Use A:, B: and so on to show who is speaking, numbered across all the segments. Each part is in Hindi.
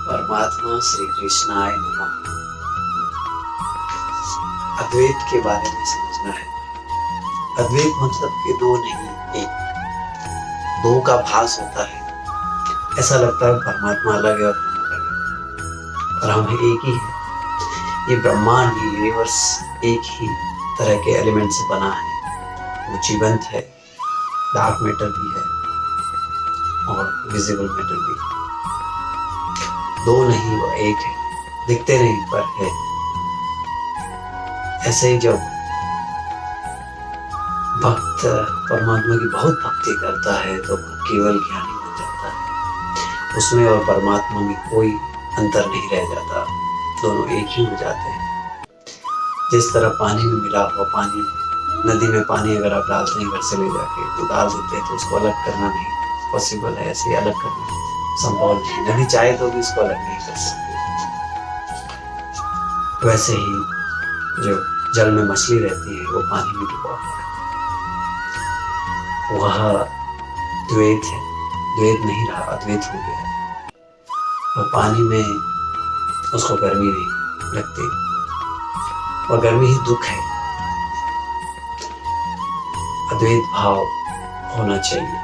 A: परमात्मा श्री कृष्णाय नमः। अद्वैत के बारे में समझना है। अद्वैत मतलब कि दो नहीं एक, दो का भास होता है। ऐसा लगता है परमात्मा अलग है और हम अलग है, और हम एक ही है। ये ब्रह्मांड, ये यूनिवर्स एक ही तरह के एलिमेंट से बना है। वो जीवंत है, डार्क मैटर भी है और विजिबल मैटर भी है। दो नहीं, वो एक है, दिखते नहीं पर है। ऐसे ही जब भक्त परमात्मा की बहुत भक्ति करता है तो केवल ज्ञानी बन जाता है। उसमें और परमात्मा में कोई अंतर नहीं रह जाता, दोनों एक ही हो जाते हैं। जिस तरह पानी में मिला हुआ पानी, नदी में पानी अगर आप डालते हैं घर से ले जाके तो डाल देते हैं तो उसको अलग करना नहीं पॉसिबल है। ऐसे अलग करना संभव नहीं, नदी चाहे तो भी उसको अलग नहीं कर सकती। वैसे ही जो जल में मछली रहती है वो पानी में डूबा हुआ है, वह द्वैत है। द्वैत नहीं रहा, अद्वैत हो गया है। और पानी में उसको गर्मी नहीं लगती, और गर्मी ही दुख है। अद्वैत भाव होना चाहिए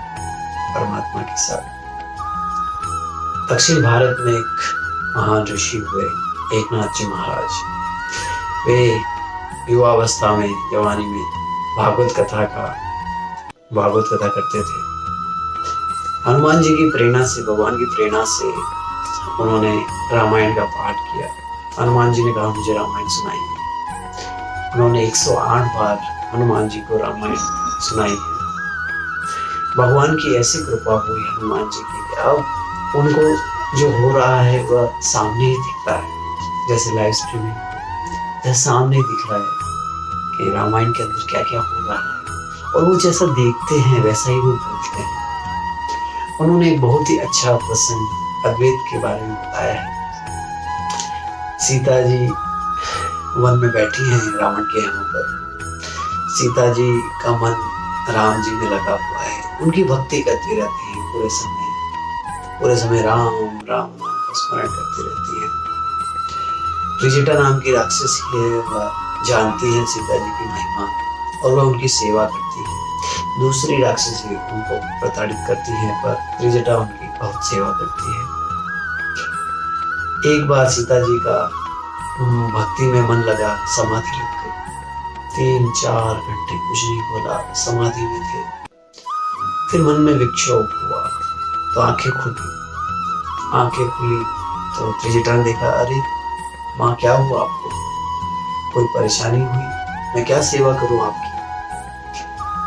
A: परमात्मा के साथ। दक्षिण भारत में एक महान ऋषि हुए, एकनाथ जी महाराज। वे युवावस्था में, जवानी में भागवत कथा करते थे। हनुमान जी की प्रेरणा से, भगवान की प्रेरणा से उन्होंने रामायण का पाठ किया। हनुमान जी ने कहा मुझे रामायण सुनाइए। उन्होंने 108 बार हनुमान जी को रामायण सुनाई है। भगवान की ऐसी कृपा हुई हनुमान जी की कि अब उनको जो हो रहा है वह सामने ही दिखता है, जैसे लाइव स्ट्रीमिंग, जैसे सामने दिख रहा है कि रामायण के अंदर क्या क्या हो रहा है, और वो जैसा देखते हैं वैसा ही वो बोलते हैं। उन्होंने एक बहुत ही अच्छा प्रसंग अद्वैत के बारे में बताया है। सीता जी वन में बैठी हैं रावण के यहाँ पर। सीता जी का मन राम जी में लगा हुआ है, उनकी भक्ति करती रहती है पूरे समय राम राम नाम का स्मरण करती रहती है। त्रिजटा नाम की राक्षसी है, वह जानती है सीता जी की महिमा और वह उनकी सेवा करती है। दूसरी राक्षसी उनको प्रताड़ित करती है, पर त्रिजटा उनकी बहुत सेवा करती है। एक बार सीता जी का भक्ति में मन लगा, समाधि लग गई। 3-4 घंटे कुछ नहीं बोला, समाधि में थे। फिर मन में विक्षोभ हुआ तो आंखें खुली तो त्रिजटा ने देखा, अरे माँ क्या हुआ आपको, कोई परेशानी हुई, मैं क्या सेवा करूं आपकी।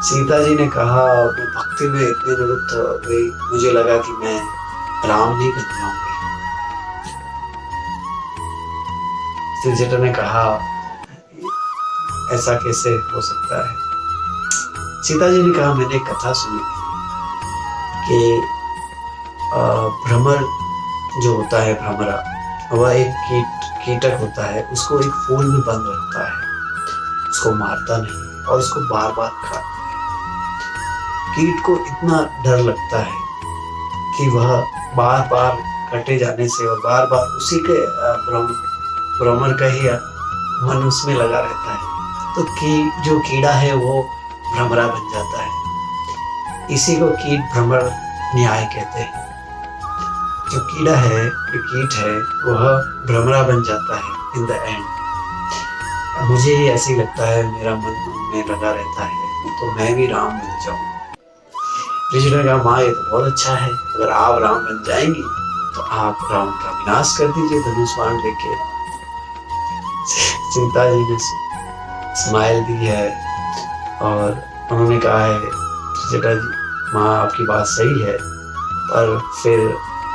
A: सीता जी ने कहा, मैं भक्ति में इतने निरुद्ध हो गई, मुझे लगा कि मैं राम नहीं बन जाऊंगी। त्रिजटा ने कहा, ऐसा कैसे हो सकता है। सीता जी ने कहा, मैंने एक कथा सुनी थी कि भ्रमर जो होता है, भ्रमरा, वह एक कीटक होता है, उसको एक फूल में बंद रखता है, उसको मारता नहीं और उसको बार बार खाता है। कीट को इतना डर लगता है कि वह बार बार कटे जाने से और बार बार उसी के भ्रमर का ही मन उसमें लगा रहता है, तो जो कीड़ा है वो भ्रमरा बन जाता है। इसी को कीट भ्रमर न्याय कहते हैं। जो कीड़ा है, जो कीट है, वह भ्रमरा बन जाता है इन द एंड। मुझे ऐसे ही लगता है, मेरा मन में लगा रहता है, तो मैं भी राम बन जाऊं। त्रिजटा ने कहा, माँ ये तो बहुत अच्छा है, अगर आप राम बन जाएंगी तो आप रावण का विनाश कर दीजिए धनुष बाण लेके। सीता जी ने स्माइल दी है और उन्होंने कहा है, त्रिजटा जी, माँ आपकी बात सही है, पर फिर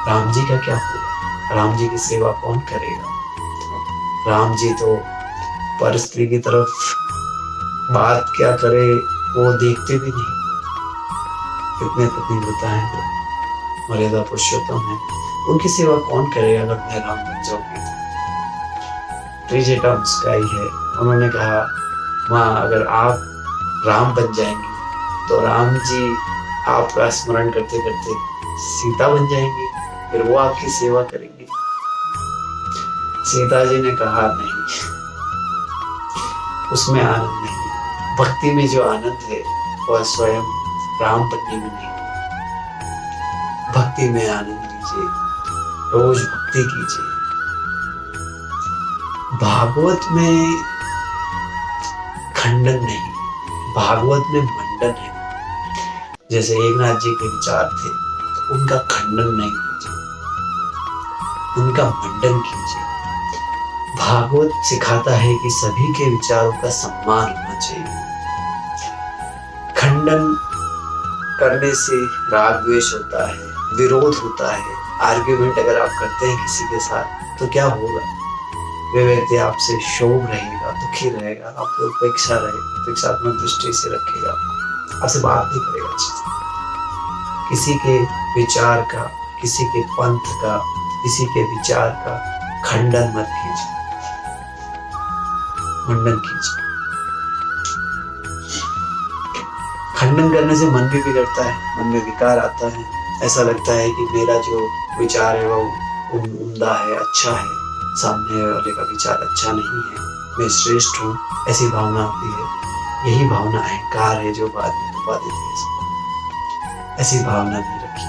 A: राम जी का क्या होगा, राम जी की सेवा कौन करेगा। राम जी तो पर स्त्री की तरफ बात क्या करे वो देखते भी नहीं, कितने पतिव्रता हैं वो, मर्यादा पुरुषोत्तम है, उनकी सेवा कौन करेगा अगर मैं राम बन जाऊंगी। त्रिजटा मुस्काई है, उन्होंने कहा, माँ अगर आप राम बन जाएंगी तो राम जी आपका स्मरण करते करते सीता बन जाएंगी, फिर वो आपकी सेवा करेंगे। सीता जी ने कहा नहीं, उसमें आनंद नहीं। भक्ति में जो आनंद है वह स्वयं राम पत्नी में नहीं। भक्ति में आनंद लीजिए, रोज भक्ति कीजिए। भागवत में खंडन नहीं, भागवत में मंडन है। जैसे एकनाथ जी के विचार थे तो उनका खंडन नहीं कीजिए, उनका मंडन कीजिए। भागवत सिखाता है कि सभी के विचारों का सम्मान होना चाहिए। खंडन करने से राग द्वेष होता है, विरोध होता है। आर्ग्यूमेंट अगर आप करते हैं किसी के साथ तो क्या होगा? वे व्यक्ति आपसे शोभ रहेगा, दुखी रहेगा, आपको उपेक्षात्मक दृष्टि से रखेगा, आपसे बात नहीं करेगा अच्छे से। किसी के विचार का, किसी के पंथ का, किसी के विचार का खंडन मत कीजिए, मंडन कीजिए। खंडन करने से मन भी बिगड़ता है, मन में विकार आता है। ऐसा लगता है कि मेरा जो विचार है वो उम्दा है, अच्छा है, सामने वाले का विचार अच्छा नहीं है, मैं श्रेष्ठ हूँ, ऐसी भावना आती है। यही भावना अहंकार है जो बाद में डुबा देती है सबको। ऐसी भावना नहीं रखी।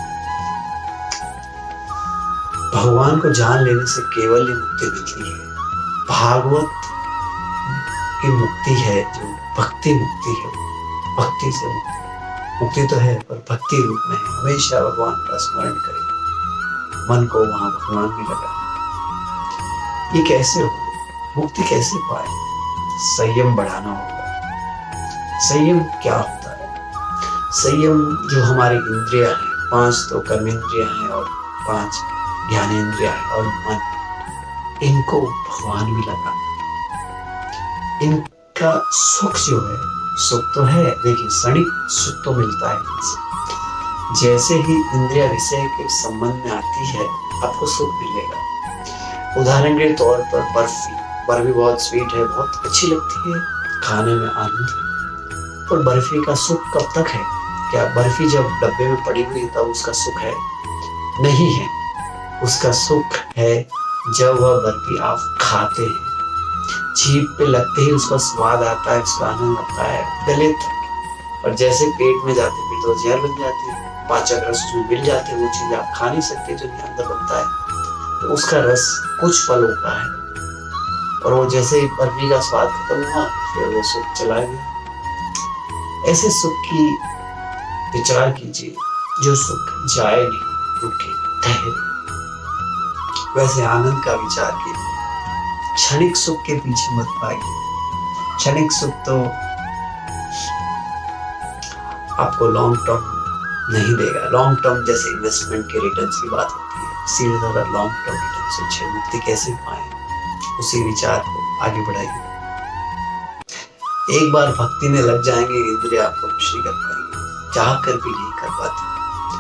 A: भगवान को जान लेने से केवल ही मुक्ति मिलती है। भागवत की मुक्ति है जो भक्ति मुक्ति है, भक्ति से मुक्ति तो है पर भक्ति रूप में है। हमेशा भगवान का स्मरण करें, मन को वहां भगवान में लगा। ये कैसे हो? मुक्ति कैसे पाए? संयम बढ़ाना होगा। संयम क्या होता है? संयम जो हमारी इंद्रियां हैं, 5 तो कर्मेंद्रियां हैं और 5 ज्ञानेंद्रियां हैं और मन, इनको भगवान में लगा। इनका सुख जो है, सुख तो है, देखिए क्षणिक सुख तो मिलता है इनसे। जैसे ही इंद्रिया विषय के संबंध में आती है आपको सुख मिलेगा। उदाहरण के तौर पर बर्फी बहुत स्वीट है, बहुत अच्छी लगती है, खाने में आनंद है। पर बर्फी का सुख कब तक है? क्या बर्फी जब डब्बे में पड़ी हुई तब उसका सुख है? नहीं है। उसका सुख है जब वह बर्फी आप खाते हैं, जीभ पे लगते ही उसका स्वाद आता है, उसका आनंद आता है गले तक। और जैसे पेट में जाते भी तो जहर बन जाती है, पाचक रस उसमें मिल जाते हैं, वो चीज आप खा नहीं सकते जो अंदर बनता है। तो उसका रस कुछ पलों का है और वो जैसे ही बर्फी का स्वाद खत्म हुआ फिर वो सुख चला गया। ऐसे सुख की विचार कीजिए जो सुख जाए नहीं, रुके, ठहरे। वैसे आनंद का विचार कीजिए। क्षणिक सुख के पीछे मत भागिए। क्षणिक सुख तो आपको लॉन्ग टर्म नहीं देगा। लॉन्ग टर्म जैसे इन्वेस्टमेंट के रिटर्न्स की बात होती है, सीधे ज़्यादा लॉन्ग टर्म रिटर्न से अच्छे मुक्ति कैसे पाए, उसी विचार को आगे बढ़ाइए। एक बार भक्ति में लग जाएंगे, इंद्रिय आपको कुछ नहीं कर पाएंगे, चाह कर भी नहीं कर पाते।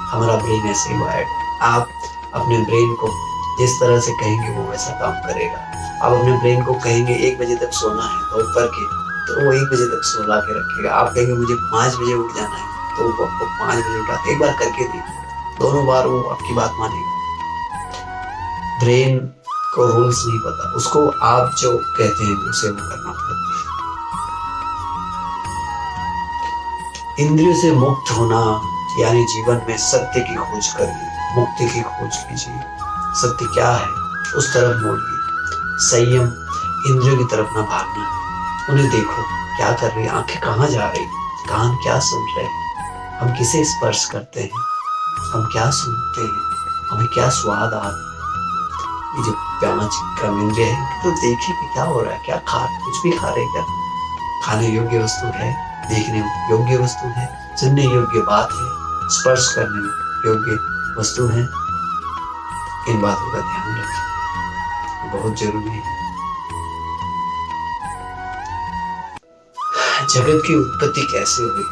A: हमारा ब्रेन ऐसे ही वायर्ड है। आप अपने ब्रेन को जिस तरह से कहेंगे वो वैसा काम करेगा। आप अपने ब्रेन को कहेंगे 1 बजे तक सोना है तो ऊपर के, तो वो 1 बजे तक सोला के रखेगा। आप कहेंगे मुझे 5 बजे उठ जाना है तो वो आपको 5 बजे उठा। एक बार करके देखिए, दोनों बार वो आपकी बात मानेगा। ब्रेन को रूल्स नहीं पता, उसको आप जो कहते हैं उसे वो करना पड़ता है। इंद्रियों से मुक्त होना यानी जीवन में सत्य की खोज करिए, मुक्ति की खोज कीजिए। सत्य क्या है उस तरफ मोड़िए। संयम, इंद्रियों की तरफ ना भागना, उन्हें देखो क्या कर रही है, आंखें कहाँ जा रही, कान क्या सुन रहे हैं, हम किसे स्पर्श करते हैं, हम क्या सुनते हैं, हमें क्या स्वाद आ रहा है। ये जो 5 कर्मेंद्रिय है तो देखिए कि क्या हो रहा है, क्या खा, कुछ भी खा रहे क्या, खाने योग्य वस्तु है, देखने योग्य वस्तु है, सुनने योग्य बात है, स्पर्श करने योग्य वस्तु है। इन बातों का ध्यान रखें, बहुत जरूरी है। जगत की उत्पत्ति कैसे हुई,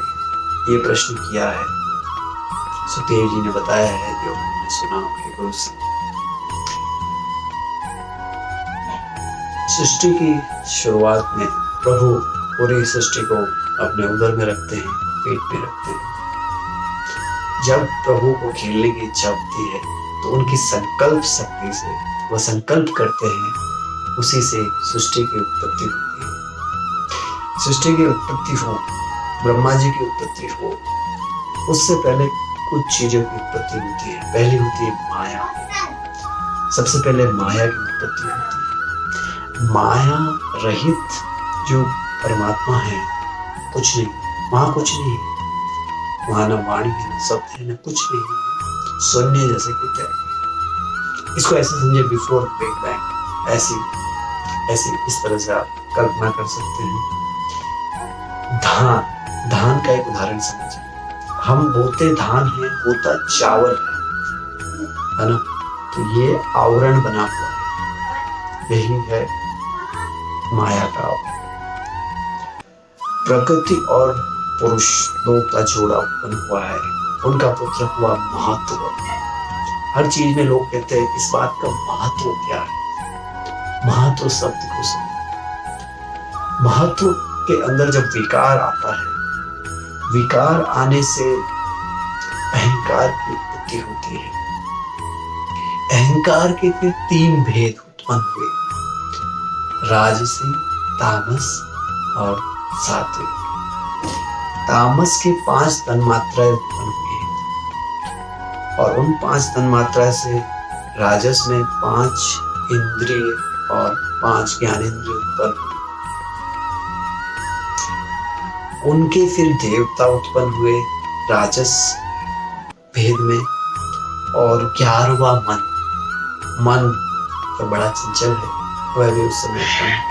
A: ये प्रश्न किया है सुखदेव जी ने, बताया है जो हमने सुना अपने गुरु से। सृष्टि की शुरुआत में प्रभु पूरी सृष्टि को अपने उदर में रखते हैं, पेट में रखते हैं। जब प्रभु को खेलने की इच्छा होती है तो उनकी संकल्प शक्ति से वह संकल्प करते हैं उसी से सृष्टि की उत्पत्ति होती है। सृष्टि की उत्पत्ति हो, ब्रह्मा जी की उत्पत्ति हो, उससे पहले कुछ चीजों की उत्पत्ति होती है। पहली होती है माया। सबसे पहले माया की उत्पत्ति होती है। माया रहित जो परमात्मा है, कुछ नहीं, वहां कुछ नहीं है। वहां न वाणी है, न शब्द है, न कुछ नहीं है, शून्य जैसे कहते हैं। इसको ऐसे समझे, बिफोर बिग बैंग। ऐसी इस तरह से आप कल्पना कर सकते हैं। धान का एक उदाहरण समझिए। हम बोते धान है, होता चावल है ना। तो ये आवरण बना हुआ है, यही है माया का आवरण। प्रकृति और पुरुष दो का जोड़ा उत्पन्न हुआ है, उनका पुत्र हुआ महत्व। हर चीज में लोग कहते हैं इस बात का महत्व क्या है। महत्व शब्द को सुनो। महत्व के अंदर जब विकार आता है, विकार आने से अहंकार की उत्पत्ति होती है। अहंकार के फिर 3 भेद उत्पन्न हुए, राजसी, तामस और सात्विक। तामस के 5 तन्मात्राएं उत्पन्न हुई हैं और उन 5 तन्मात्रा से राजस में 5 इंद्रिय और 5 ज्ञानेंद्रिय उत्पन्न हुए। उनके फिर देवता उत्पन्न हुए राजस भेद में, और 11वां मन तो बड़ा चंचल है, वह भी उस समय उत्पन्न हुआ।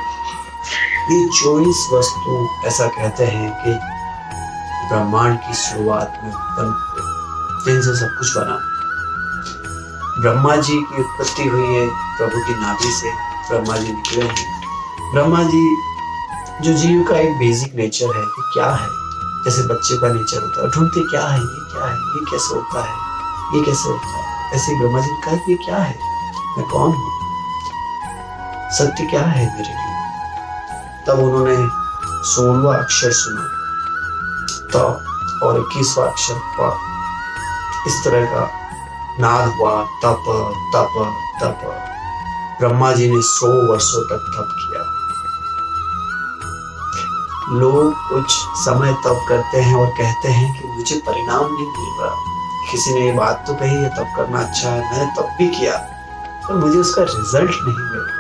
A: ये 24 वस्तु ऐसा कहते हैं कि ब्रह्मांड की शुरुआत में उत्पन्न हुए, जिनसे सब कुछ बना। ब्रह्मा जी की उत्पत्ति हुई है प्रभु की नाभि से, ब्रह्मा जी निकले हैं। ब्रह्मा जी जो जीव का एक बेसिक नेचर है कि क्या है, जैसे बच्चे का नेचर होता है, ढूंढते क्या है, ये क्या है, ये कैसे होता है, ये कैसे होता है। ऐसे ब्रह्मा जी ने कहा कि ये क्या है, मैं कौन हूँ, सत्य क्या है मेरे लिए। तब उन्होंने 16वां अक्षर सुना, तप, और 21वां अक्षर हुआ। इस तरह का नाद हुआ, तप तप तप। ब्रह्मा जी ने 100 वर्षों तक तप किया। लोग कुछ समय तप करते हैं और कहते हैं कि मुझे परिणाम नहीं मिल रहा। किसी ने ये बात तो कही है तप करना अच्छा है, मैंने तप भी किया पर मुझे उसका रिजल्ट नहीं मिल रहा।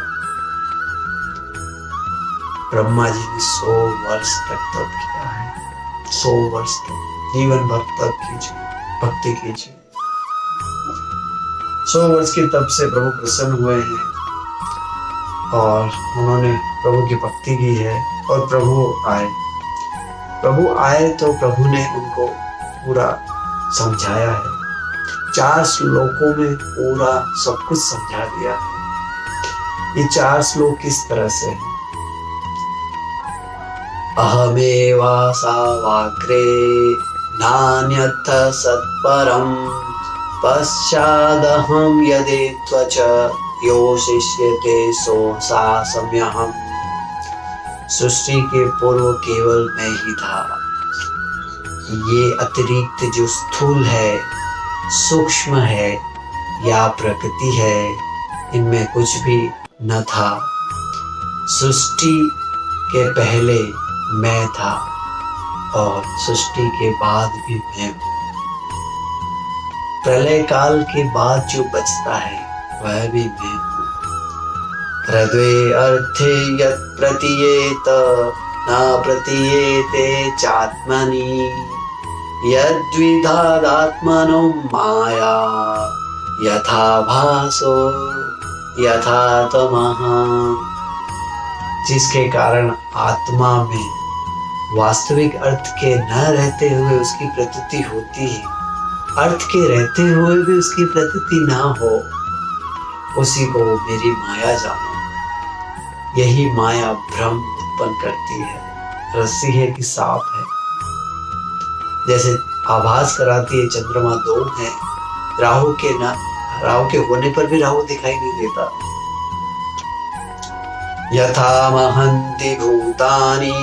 A: ब्रह्मा जी ने 100 वर्ष तक तप किया है। 100 वर्ष तक जीवन भर तप कीजिए, भक्ति कीजिए। 100 वर्ष के तप से प्रभु प्रसन्न हुए हैं और उन्होंने प्रभु की भक्ति की है। और प्रभु आए तो प्रभु ने उनको पूरा समझाया है। 4 श्लोकों में पूरा सब कुछ समझा दिया है। ये 4 श्लोक किस तरह से हैं? अहमेवासावाग्रे नान्यथ सत्परं पश्चादहं यदि त्वच यो शिष्यते सो सा सम्यहम्। सृष्टि के पूर्व केवल मैं ही था। ये अतिरिक्त जो स्थूल है, सूक्ष्म है या प्रकृति है, इनमें कुछ भी न था। सृष्टि के पहले मैं था और सृष्टि के बाद भी मैं हूँ। प्रलय काल के बाद जो बचता है वह भी मैं हूँ। हृदये अर्थे यत् प्रतीयेत न प्रतीयेते चात्मनि यद्विधादात्मनो माया यथा भासो यथा तमः। जिसके कारण आत्मा में वास्तविक अर्थ के न रहते हुए उसकी प्रतीति होती है, अर्थ के रहते हुए भी उसकी प्रतीति ना हो, उसी को मेरी माया जानो। यही माया भ्रम उत्पन्न करती है। रस्सी है कि सांप है, जैसे आभास कराती है। चंद्रमा 2 है, राहु के होने पर भी राहु दिखाई नहीं देता। यथा महन्ति भूतानि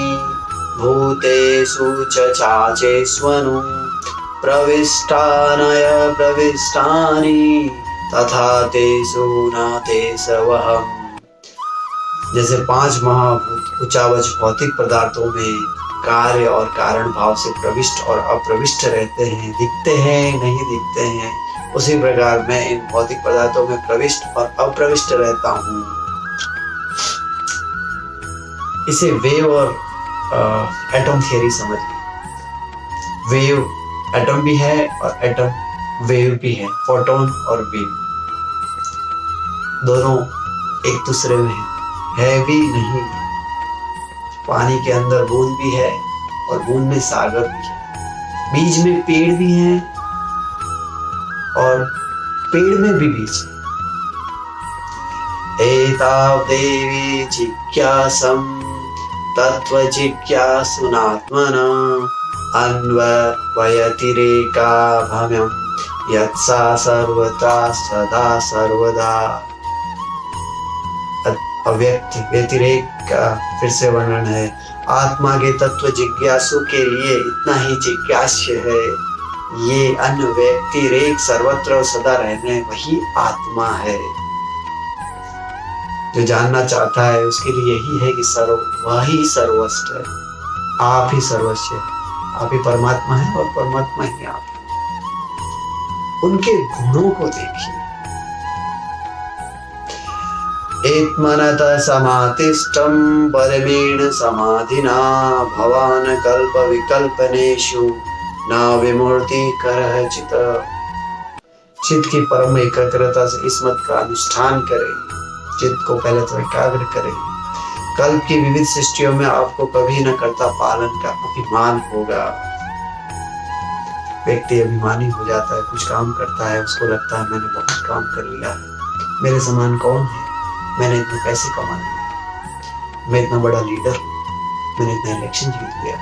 A: भूतेषु च चाचेष्वनु प्रविष्टानय प्रविष्टानि तथा तेषु न तेषवहम्। जैसे पांच महाभूत उचावच भौतिक पदार्थों में कार्य और कारण भाव से प्रविष्ट और अप्रविष्ट रहते हैं, दिखते हैं नहीं दिखते हैं, उसी प्रकार मैं इन भौतिक पदार्थों में प्रविष्ट और अप्रविष्ट रहता हूँ। इसे वेव और एटम थियरी समझ ली। वेव एटम भी है और एटम वेव भी है, फोटोन और वेव दोनों एक दूसरे में है भी नहीं। पानी के अंदर बूंद भी है और बूंद में सागर भी है, बीज में पेड़ भी है और पेड़ में भी बीज है। एतावदेवी जिज्ञासं तत्व जिज्ञासुनात्मना अन्वयतिरेका भम्यं यत्सा सर्वथा सदा सर्वदा। अव्यक्त व्यतिरेक का फिर से वर्णन है। आत्मा के तत्व जिज्ञासु के लिए इतना ही जिज्ञास्य है। ये अन्य व्यतिरेक सर्वत्र और सदा रहने वही आत्मा है। जो जानना चाहता है उसके लिए यही है कि वही सर्वश्रेष्ठ है, आप ही सर्वस्व है, आप ही परमात्मा है और परमात्मा ही आप है। उनके गुणों को देखिए। एत्मनः समातिष्ठं परमेण समाधिना भवान् कल्प विकल्पनेषु न विमूर्तिकरः चित्। चित्त की परम एकाग्रता से इस मत का अनुष्ठान करें। चित्त को पहले तो एकाग्र करें। कल्प की विविध सृष्टियों में आपको कभी न कर्ता पालन का अभिमान होगा। व्यक्ति अभिमानी हो जाता है, कुछ काम करता है, उसको लगता है मैंने बहुत काम कर लिया है, मेरे समान कौन है, मैंने इतने पैसे कमा लिए, मैं इतना बड़ा लीडर हूँ, मैंने इतना इलेक्शन जीत लिया,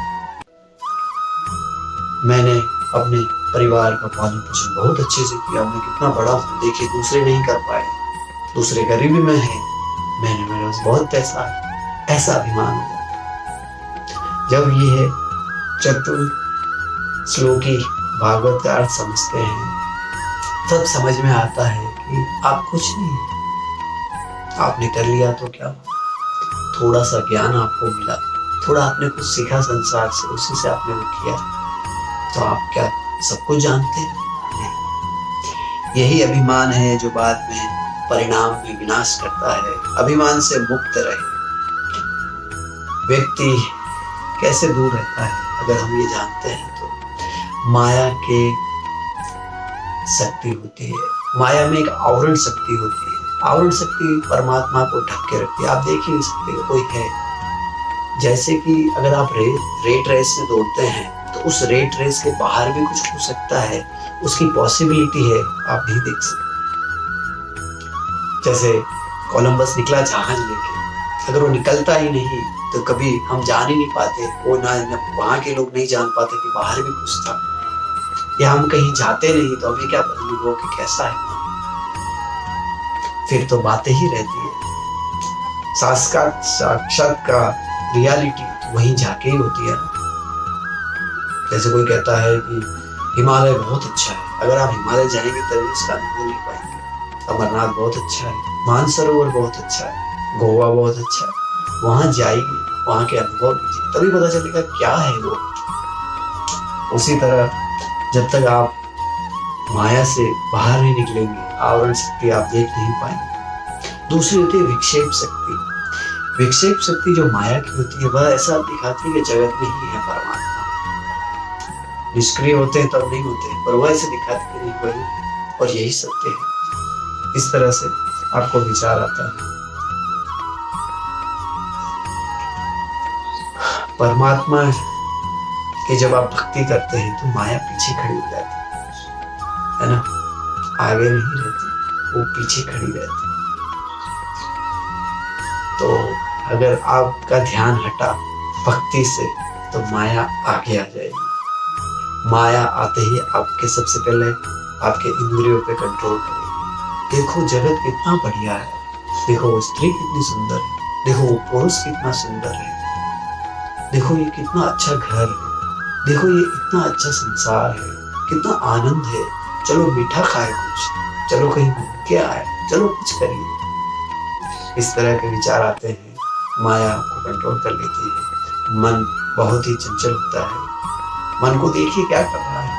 A: मैंने अपने परिवार का पालन पोषण बहुत अच्छे से किया, मैं कितना बड़ा हूँ, देखिए दूसरे नहीं कर पाए, दूसरे गरीबी में है, मेरे पास बहुत पैसा है, ऐसा अभिमान हो। जब ये चतुर श्लोकी भागवत का अर्थ समझते हैं तब समझ में आता है कि आप कुछ नहीं, आपने कर लिया तो क्या, थोड़ा सा ज्ञान आपको मिला, थोड़ा आपने कुछ सीखा संसार से, उसी से आपने वो किया, तो आप क्या सब कुछ जानते हैं? यही अभिमान है जो बाद में परिणाम में विनाश करता है। अभिमान से मुक्त रहे। व्यक्ति कैसे दूर रहता है अगर हम ये जानते हैं तो माया के शक्ति होती है। माया में एक आवरण शक्ति होती है। आवरण शक्ति परमात्मा को ढक के रखती है। आप देख ही नहीं सकते कोई है। जैसे कि अगर आप रेट रेस में दौड़ते हैं तो उस रेट रेस के बाहर भी कुछ हो सकता है, उसकी पॉसिबिलिटी है, आप नहीं देख सकते। जैसे कोलंबस निकला जहाज लेके, अगर वो निकलता ही नहीं तो कभी हम जान ही नहीं पाते, वो ना वहां के लोग नहीं जान पाते कि बाहर भी कुछ था, या हम कहीं जाते नहीं तो हमें क्या पता वो कि कैसा है, फिर तो बातें ही रहती है। साक्षात का रियलिटी तो वहीं जाके ही होती है ना। जैसे कोई कहता है कि हिमालय बहुत अच्छा है, अगर आप हिमालय जाएंगे तभी उसका अनुभव नहीं पाएंगे। अमरनाथ बहुत अच्छा है, मानसरोवर बहुत अच्छा है, गोवा बहुत अच्छा है, वहां जाइए, वहां के अनुभव लीजिए, तभी पता चलेगा क्या है वो। उसी तरह जब तक आप माया से बाहर नहीं निकलेंगे, आवरण शक्ति आप देख नहीं पाएंगे। दूसरी होती है विक्षेप शक्ति। विक्षेप शक्ति जो माया की होती है वह ऐसा दिखाती है कि जगत में ही है परमात्मा। निष्क्रिय होते हैं तब नहीं होते, पर वह ऐसे दिखाती है नहीं वही, और यही सत्य है। इस तरह से आपको विचार आता है। परमात्मा की जब आप भक्ति करते हैं तो माया पीछे खड़ी हो जाती है ना, आगे नहीं रहती, वो पीछे खड़ी रहती। तो अगर आपका ध्यान हटा भक्ति से तो माया आगे आ जाएगी। माया आते ही आपके सबसे पहले आपके इंद्रियों पे कंट्रोल करेगी। देखो जगत कितना बढ़िया है, देखो वो स्त्री कितनी सुंदर है, देखो वो पुरुष कितना सुंदर है, देखो ये कितना अच्छा घर है, देखो ये इतना अच्छा संसार है, कितना आनंद है, चलो मीठा खाए कुछ, चलो कहीं घूम के आए, चलो कुछ करिए। इस तरह के विचार आते हैं माया आपको कंट्रोल कर लेती है। मन बहुत ही चंचल होता है। मन को देखिए क्या कर रहा है।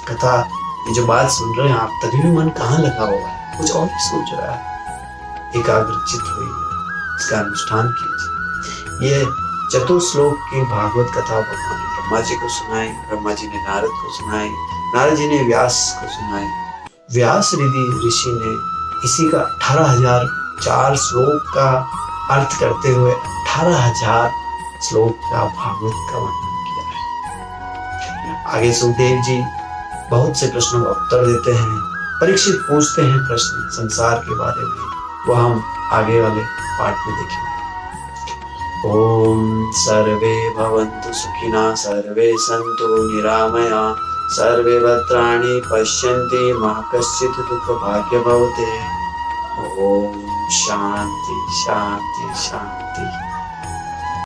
A: कथा ये जो बात सुन रहे हैं आप, तभी भी मन कहाँ लगा हुआ है, कुछ और ही सोच रहा है। एकाग्रचित हुई इसका अनुष्ठान कीजिए। ये चतुर्श्लोक की भागवत कथा भगवान ने ब्रह्मा जी को सुनाई, ब्रह्मा जी ने नारद को सुनाई, नारद जी ने व्यास को सुनाई, व्यास ऋषि ने इसी का 18,004 श्लोक का अर्थ करते हुए 18,000 श्लोक का भागवत का वर्णन किया है। आगे सुखदेव जी बहुत से प्रश्नों का उत्तर देते हैं। परीक्षित पूछते हैं प्रश्न संसार के बारे में, वह हम आगे वाले पार्ट में देखेंगे। ओम सर्वे भवन्तु सुखिनः, सर्वे सन्तु निरामया, सर्वे भद्राणि पश्यन्ति, मा कश्चित् दुःखभाग् भवते। ओम शांति शांति शांति।